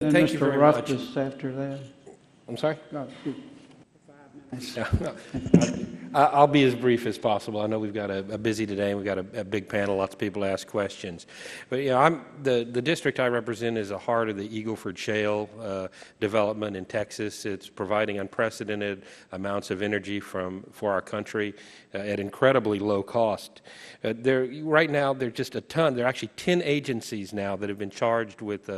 And Thank you Mr. very much. Ruffus after that. I'm sorry? Go. I'll be as brief as possible. I know we've got a busy today, and we've got a big panel, lots of people to ask questions. But the district I represent is the heart of the Eagle Ford Shale development in Texas. It's providing unprecedented amounts of energy for our country at incredibly low cost. Right now, there are just a ton. There are actually 10 agencies now that have been charged with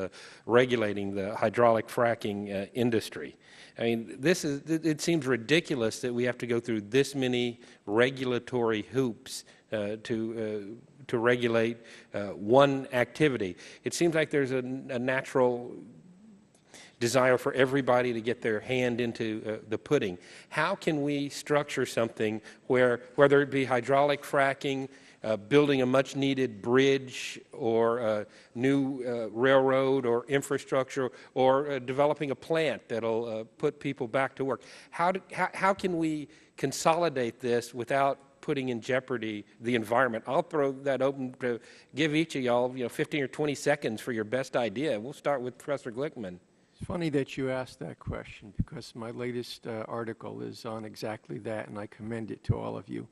regulating the hydraulic fracking industry. I mean, it seems ridiculous that we have to go through this many regulatory hoops to regulate one activity. It seems like there's a natural desire for everybody to get their hand into the pudding. How can we structure something where, whether it be hydraulic fracking, building a much-needed bridge or a new railroad or infrastructure, or developing a plant that'll put people back to work. How can we consolidate this without putting in jeopardy the environment? I'll throw that open to give each of y'all 15 or 20 seconds for your best idea. We'll start with Professor Glickman. It's funny that you asked that question, because my latest article is on exactly that, and I commend it to all of you.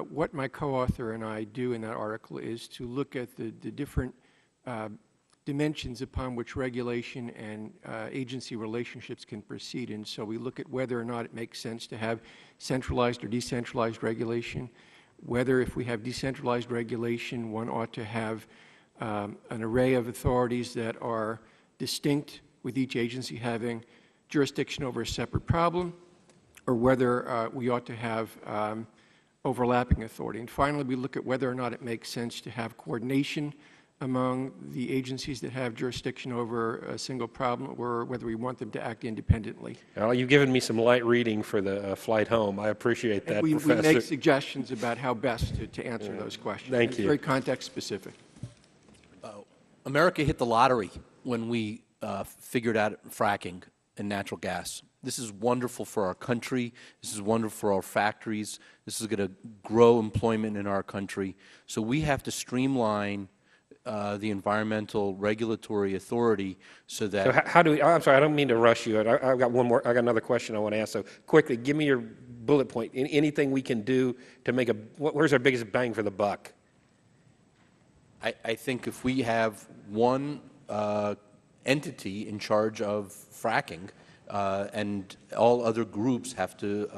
What my co-author and I do in that article is to look at the different dimensions upon which regulation and agency relationships can proceed. And so we look at whether or not it makes sense to have centralized or decentralized regulation, whether if we have decentralized regulation, one ought to have an array of authorities that are distinct, with each agency having jurisdiction over a separate problem, or whether we ought to have overlapping authority. And finally, we look at whether or not it makes sense to have coordination among the agencies that have jurisdiction over a single problem, or whether we want them to act independently. Well, you've given me some light reading for the flight home. I appreciate that, Professor. We make suggestions about how best to answer those questions. Thank you. It's very context specific. America hit the lottery when we figured out fracking and natural gas. This is wonderful for our country. This is wonderful for our factories. This is going to grow employment in our country. So we have to streamline the environmental regulatory authority so that. So how do we? I'm sorry, I don't mean to rush you. I've got one more. I got another question I want to ask. So quickly, give me your bullet point. Anything we can do to make where's our biggest bang for the buck? I think if we have one entity in charge of fracking, and all other groups have to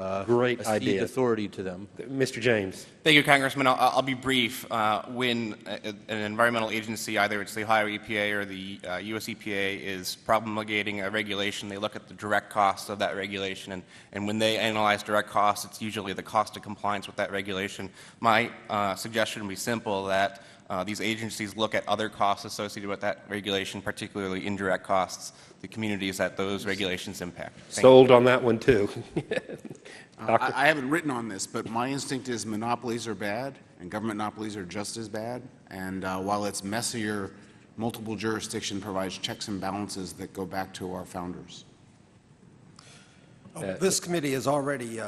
cede authority to them. Mr. James. Thank you, Congressman. I'll be brief. When an environmental agency, either it's the Ohio EPA or the U.S. EPA, is promulgating a regulation, they look at the direct costs of that regulation, and when they analyze direct costs, it's usually the cost of compliance with that regulation. My suggestion would be simple, that these agencies look at other costs associated with that regulation, particularly indirect costs, the communities that those regulations impact. Sold on that one, too. I haven't written on this, but my instinct is monopolies are bad, and government monopolies are just as bad. And while it's messier, multiple jurisdiction provides checks and balances that go back to our founders. This committee has already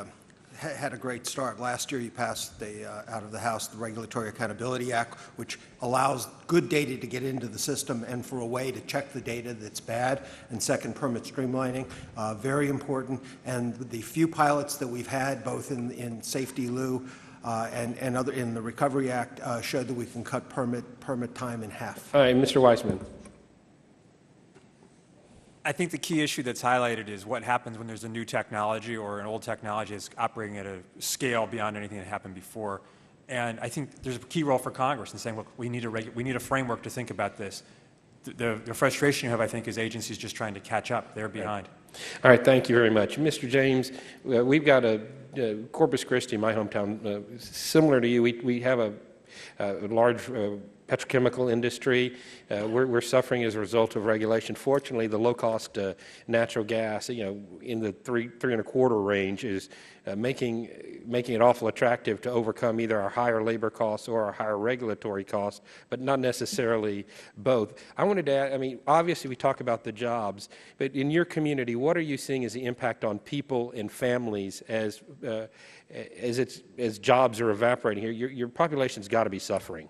had a great start. Last year, you passed out of the House the Regulatory Accountability Act, which allows good data to get into the system and for a way to check the data that's bad. And second, permit streamlining, very important. And the few pilots that we've had, both in Safety Lieu and other in the Recovery Act, showed that we can cut permit time in half. All right, Mr. Weissman. I think the key issue that's highlighted is what happens when there's a new technology or an old technology that's operating at a scale beyond anything that happened before. And I think there's a key role for Congress in saying, look, we need a framework to think about this. The frustration you have, I think, is agencies just trying to catch up. They're behind. All right, thank you very much. Mr. James, we've got Corpus Christi, my hometown, similar to you. We have a large petrochemical industry. We're suffering as a result of regulation. Fortunately, the low-cost natural gas, in the three and a quarter range, is making it awful attractive to overcome either our higher labor costs or our higher regulatory costs, but not necessarily both. I wanted to add, obviously we talk about the jobs, but in your community, what are you seeing as the impact on people and families as jobs are evaporating here? Your population's got to be suffering.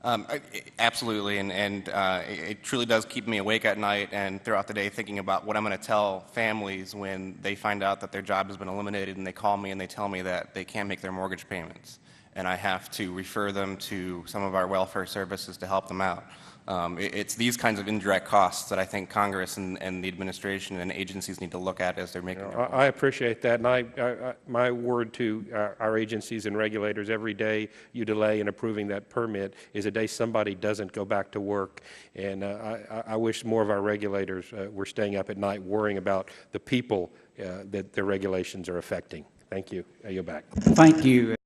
Absolutely, and it truly does keep me awake at night and throughout the day thinking about what I'm going to tell families when they find out that their job has been eliminated and they call me and they tell me that they can't make their mortgage payments. And I have to refer them to some of our welfare services to help them out. It's these kinds of indirect costs that I think Congress and the administration and agencies need to look at as they're making their I appreciate that, and my word to our agencies and regulators, every day you delay in approving that permit is a day somebody doesn't go back to work, and I wish more of our regulators were staying up at night worrying about the people that their regulations are affecting. Thank you. I yield back. Thank you.